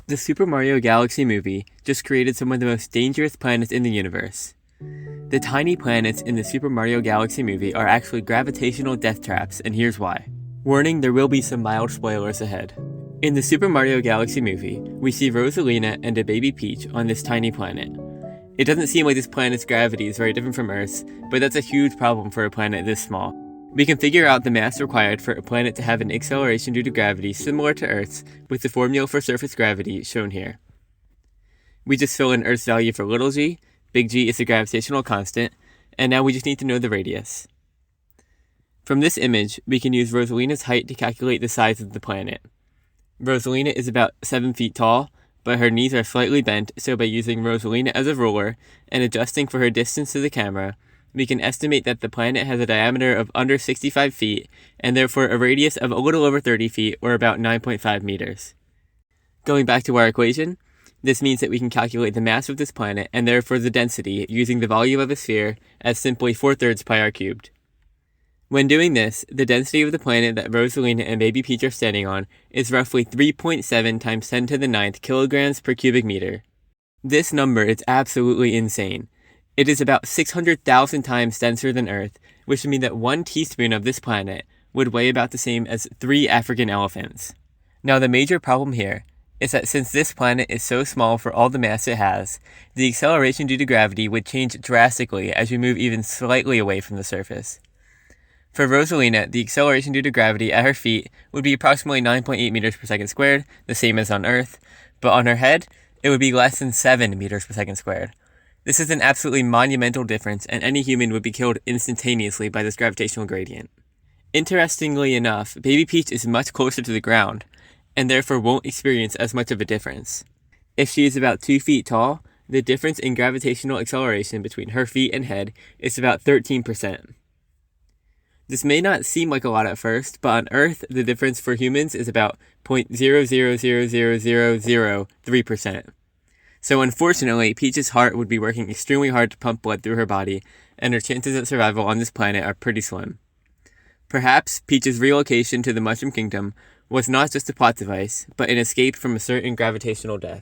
The Super Mario Galaxy movie just created some of the most dangerous planets in the universe. The tiny planets in the Super Mario Galaxy movie are actually gravitational death traps, and here's why. Warning, there will be some mild spoilers ahead. In the Super Mario Galaxy movie, we see Rosalina and a baby Peach on this tiny planet. It doesn't seem like this planet's gravity is very different from Earth's, but that's a huge problem for a planet this small. We can figure out the mass required for a planet to have an acceleration due to gravity similar to Earth's with the formula for surface gravity shown here. We just fill in Earth's value for little g, big G is the gravitational constant, and now we just need to know the radius. From this image, we can use Rosalina's height to calculate the size of the planet. Rosalina is about 7 feet tall, but her knees are slightly bent, so by using Rosalina as a ruler and adjusting for her distance to the camera, we can estimate that the planet has a diameter of under 65 feet, and therefore a radius of a little over 30 feet, or about 9.5 meters. Going back to our equation, this means that we can calculate the mass of this planet, and therefore the density, using the volume of a sphere as simply 4/3 pi r cubed. When doing this, the density of the planet that Rosalina and baby Peach are standing on is roughly 3.7 times 10 to the 9th kilograms per cubic meter. This number is absolutely insane. It is about 600,000 times denser than Earth, which would mean that 1 teaspoon of this planet would weigh about the same as 3 African elephants. Now the major problem here is that since this planet is so small for all the mass it has, the acceleration due to gravity would change drastically as we move even slightly away from the surface. For Rosalina, the acceleration due to gravity at her feet would be approximately 9.8 meters per second squared, the same as on Earth, but on her head, it would be less than 7 meters per second squared. This is an absolutely monumental difference, and any human would be killed instantaneously by this gravitational gradient. Interestingly enough, baby Peach is much closer to the ground, and therefore won't experience as much of a difference. If she is about 2 feet tall, the difference in gravitational acceleration between her feet and head is about 13%. This may not seem like a lot at first, but on Earth, the difference for humans is about 0.0000003%. So unfortunately, Peach's heart would be working extremely hard to pump blood through her body, and her chances of survival on this planet are pretty slim. Perhaps Peach's relocation to the Mushroom Kingdom was not just a plot device, but an escape from a certain gravitational death.